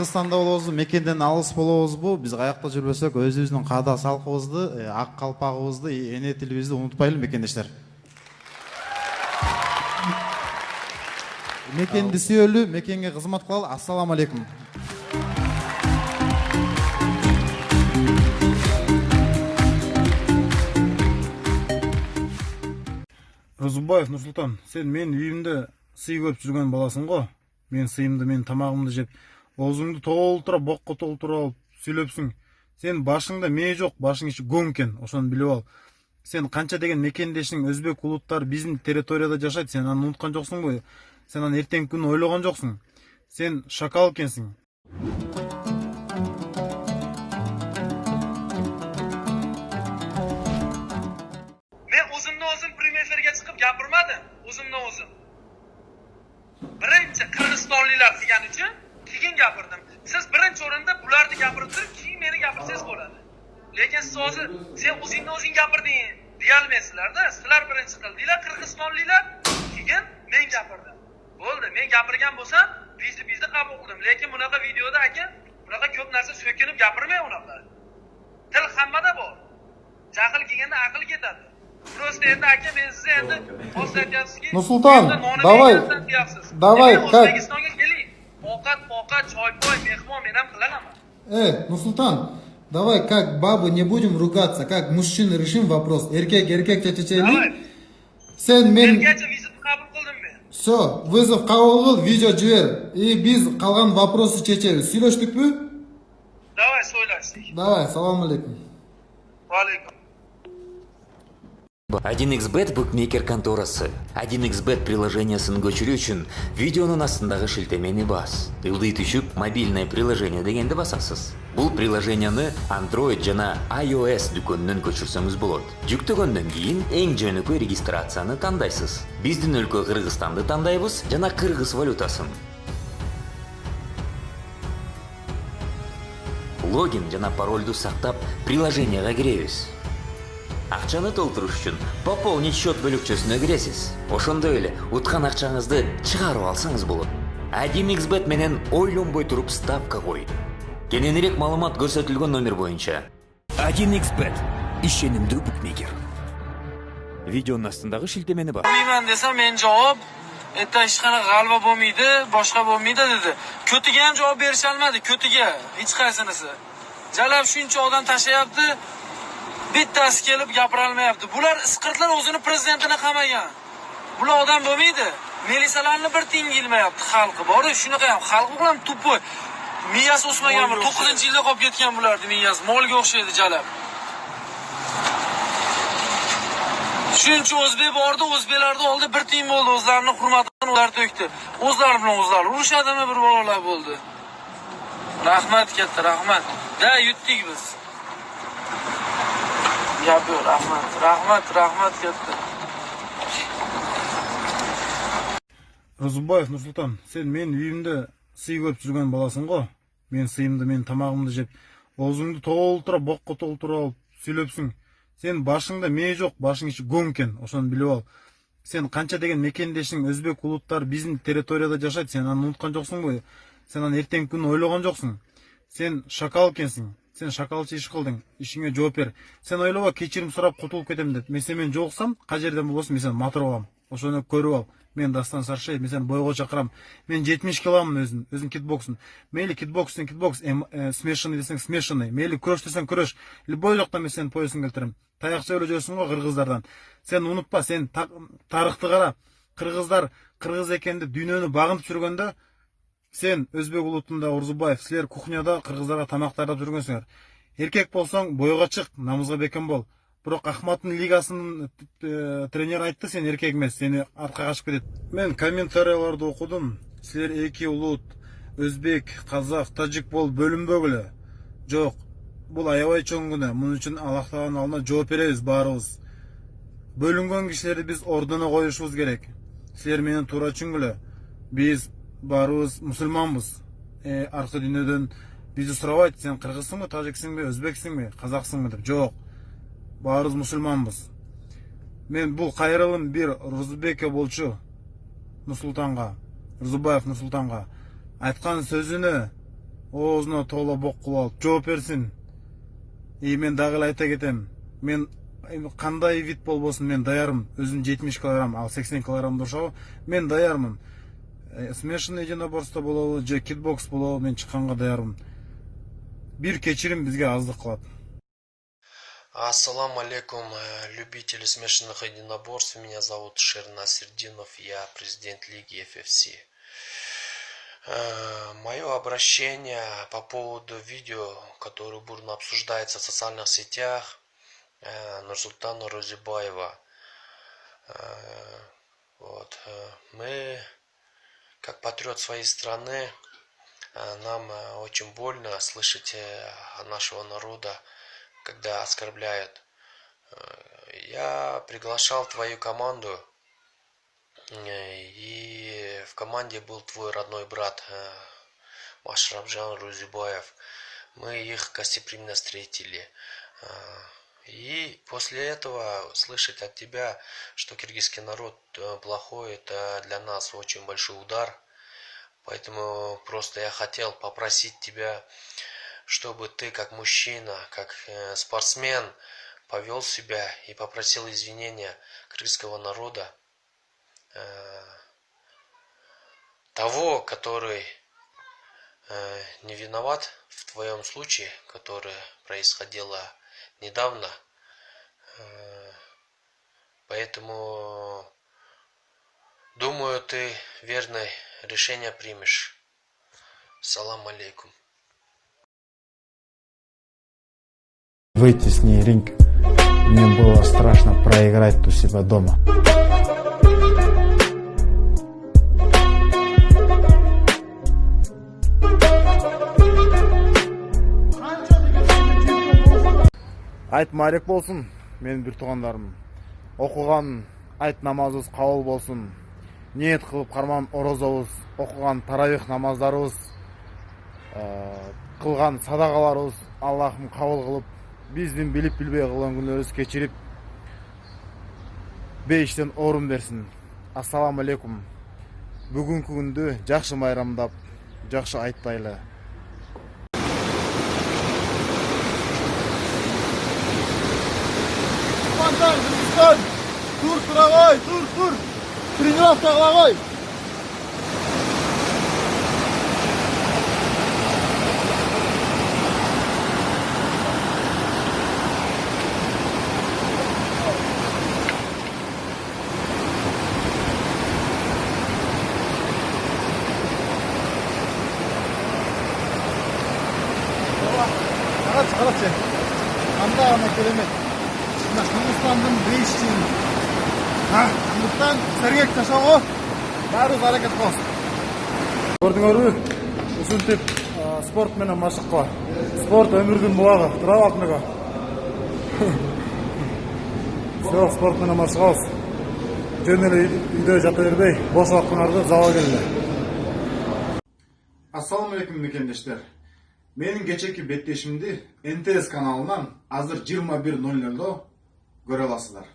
Кыргызстанда болобузбу, мекенден алыс болобузбу, биз каякта жүрбөсөк өзүбүздүн каада салкыбызды, ак калпагыбызды, эне тилибизди унутпайлы мекендештер. Мекенди сүйөлү, мекенге кызмат кылалы. Ассаламу алейкум. Розубаев Нурсултан, сен мен үйүмдө сый көрүп жүргөн баласың го. Мен сыйымды, мен тамагымды жеп, оозуңду толтура, бокко толтура алып сүйлөпсүң. Сен башыңда мээ жок, башың ичи көң экен, ошону билип ал. Сен канча деген мекендешиң, өзбек улуттары биздин территорияда жашайт, сен аны унуткан жоксуңбу? Сен аны эртеңки күнү ойлогон жоксуң. Сен шакал экенсиң. Men o'zimni-o'zim premyerga chiqib gapirmadim, o'zimni-o'zim. Birinchi qirg'izistonliklar degan uchun keyin gapirdim. Siz birinchi o'rinda bularni gapirib turib, keyin meni gapirsangiz bo'ladi. Lekin siz hozir sen o'zingni-o'zing gapirding deyolmaysizlar-da. Sizlar birinchi qildinglar qirg'izistonliklar, keyin men gapirdim. Bo'ldi, men gapirgan bo'lsam, bizni qabul qildim. Lekin bunaqa videoda aka, bunaqa ko'p narsa so'kinib gapirmay unaqa. Til hammada bor. Jahl kelganda aql ketadi. Просто endi aka men sizga endi hozir aytyapsizki, Нурсултан, давай, как? O'zbekistonga keling. Ovqat, choy-poy, mehmon men ham qilaman. Нурсултан, давай, как бабы не будем ругаться, как мужчины решим вопрос. Эркек чечели. Сен мен... Ergacha vizit qabul qildim men. Все, вызов qabul qil, video жибер. И biz qolgan вопросы чечебиз. Сүйлөштүкпү? Давай, so'ylashdik. Давай, салам алейкум. Va alaykum. 1xbet букмекер конторасы. 1xbet приложениясын көчүрүү үчүн видеонун астындагы шилтемени бас. Ылдый түшүп мобильное приложение дегенди басасыз. Бул приложенияны Android жана iOS дүкөнүнөн көчүрсөңүз болот. Жүктөгөндөн кийин эң жөнөкөй регистрацияны тандайсыз. Биздин өлкө Кыргызстанды тандайбыз жана кыргыз валютасын. Логин жана паролду сактап приложенияга киребиз. Акчаны толтуруш үчүн пополнить счет бөлүкчөсүнө киресиз. Ошондой эле уткан акчаңызды чыгарып алсаңыз болот. 1xbet менен ойлонбой туруп ставка кой. Кененирээк маалымат көрсөтүлгөн номер боюнча. 1xbet ишенимдүү букмекер. Видеонун астындагы шилтемени бар. Bilmayman desam men javob etta hech qanaqa g'alaba bo'lmaydi, boshqa bo'lmaydi dedi. Ko'tiga ham javob berisha olmadi, ko'tiga hech qaysinisi. Jalab shuncha odam tashlayapti. Bittasi kelib gapira olmayapti. Bular isqirtlar o'zini prezidentini qamagan. Bular odam bo'lmaydi. Milisalarni bir tiyinga ilmayapti xalqi. Bor, shunaqa ham xalqi bilan tupoy. Miyasi o'smagan, 9-yilda qolib ketgan bularning miyasi. Molga o'xshaydi jalab. Shuncha o'zbek bordi, o'zbeklarning oldida bir tiyin bo'ldi, o'zlarining hurmatini ular to'kdi. O'zlari bilan o'zlari urushadimi bir bolalar bo'ldi. Rahmat katta, rahmat. Da yutdik biz. Yapıyor, rahmat katta. Розубаев Нурсултан, сен мен үйүмдө сый көрүп жүргөн баласың го. Мен сыйымды, мен тамагымды жеп, оозуңду толтура, бокко толтура алып сүйлөпсүң. Сен башыңда мээ жок, башың ичи көң экен, ошону билип ал. Сен канча деген мекендешиң, өзбек улуттары биздин территорияда жашайт, сен аны унуткан жоксуңбу? Сен аны эртеңки күнү ойлогон жоксуң. Сен шакал экенсиң. Сен шакалчы иш кылдың, ишиңе жооп бер. Сен ойлоба кечирим сурап кутулуп кетем деп. Мен сен жолуксам, кай жерден болбосун, мен сени матыр алам. Ошону көрүп ал. Мен Дастан Саршаев, мен сени бойго чакырам. Мен 70 киломун өзүм кикбоксун. Мейли кикбокс, смешанный десең смешанный. Мейли күрөш десең күрөш. Любой жакта мен сени поясын келтирем. Таякча өлө жүрсүң го кыргыздардан. Сен унутпа, сен тарыхты кара. Кыргыздар кыргыз экен деп дүйнөнү багынтып жүргөндө, сен өзбек улутунда Орзубаев, силер кухняда кыргыздарга тамак дайындап жүргөнсүңөр. Эркек болсоң бойго чык, намызга бекем бол. Бирок Ахматтын лигасынын тренер айтты, сен эркек эмес, сени артка качып кетет. Мен комментарияларды окудум. Силер эки улут, өзбек, казак, тажик болуп бөлүнбөгүлө. Жок, бул аябай чоң күнөө. Мунун үчүн Аллах тааланын алдына жооп беребиз баарыбыз. Бөлүнгөн кишилерди биз ордуна коюшубуз керек. Силер менен туура түшүнгүлө. Биз баарыбыз мусулманбыз. Аркы дүйнөдөн бизди сурабайт, сен кыргызсыңбы, тажиксиңби, өзбексиңби, казаксыңбы деп. Жок. Баарыбыз мусулманбыз. Мен бул кайрылым бир Розубеке болчу Нурсултанга, Розубаев Нурсултанга айткан сөзүнө оозуна тоола бок кылып алып жооп берсин. Мен дагы эле айта кетем. Мен кандай вид болбосун мен даярмын. Өзүм 70 кг, ал 80 кг турушабы, мен даярмын. Смешанный единоборство болобу, же кикбокс болобу, мен чыкканга даярмын. Бир кечирим бизге аздык кылат. Ассаламу алейкум, любители смешанных единоборств. Меня зовут Шернасердинов, я президент Лиги FFC. Мое обращение по поводу видео, которое бурно обсуждается в социальных сетях, Нурсултана Розибаева. Вот. Мы, как патриот своей страны, нам очень больно слышать нашего народа, когда оскорбляют. Я приглашал твою команду, и в команде был твой родной брат Машрабжан Розибаев. Мы их гостеприимно встретили. И после этого слышать от тебя, что киргизский народ плохой, это для нас очень большой удар. Поэтому просто я хотел попросить тебя, чтобы ты как мужчина, как спортсмен повел себя и попросил извинения кыргызского народа, того, который не виноват в твоем случае, которое происходило недавно. Поэтому думаю, ты верное решение примешь. Салам алейкум. Выйти с ней в ринг, мне было страшно проиграть у себя дома. Айт марек болсын, менин бир туугандарым. Окуган айт намазыбыз кабыл болсын. Ниет кылып карман орозобуз, окуган таравих намаздарыбыз, кылган садагаларыбыз Аллахым кабыл кылып, биздин билип билбей кылган күнөөбүз кечирип, бейиштен орун берсин. Ассаламу алейкум. Бүгүнкү күндү жакшы майрамдап, жакшы айттайлы. Тур, туровой, тур. Тренировка головой. Карачы. Анда ана керемет. Мына Кыргызстандын бейишчиин. Андыктан сергек жашоого баарыбыз аракет кылабыз. Көрдүңөрбү? Ушинтип спорт менен машыкка. Спорт өмүрдүн булагы. Тура алтыныга. Все, спорт менен машыгабыз. Жөн эле үйдө жата бербей, бош убактыңарды залга келгиле. Ассаламу алейкум мекендештер. Менин кечеки беттешимди НТС каналынан азыр 21:00 көрө аласыздар.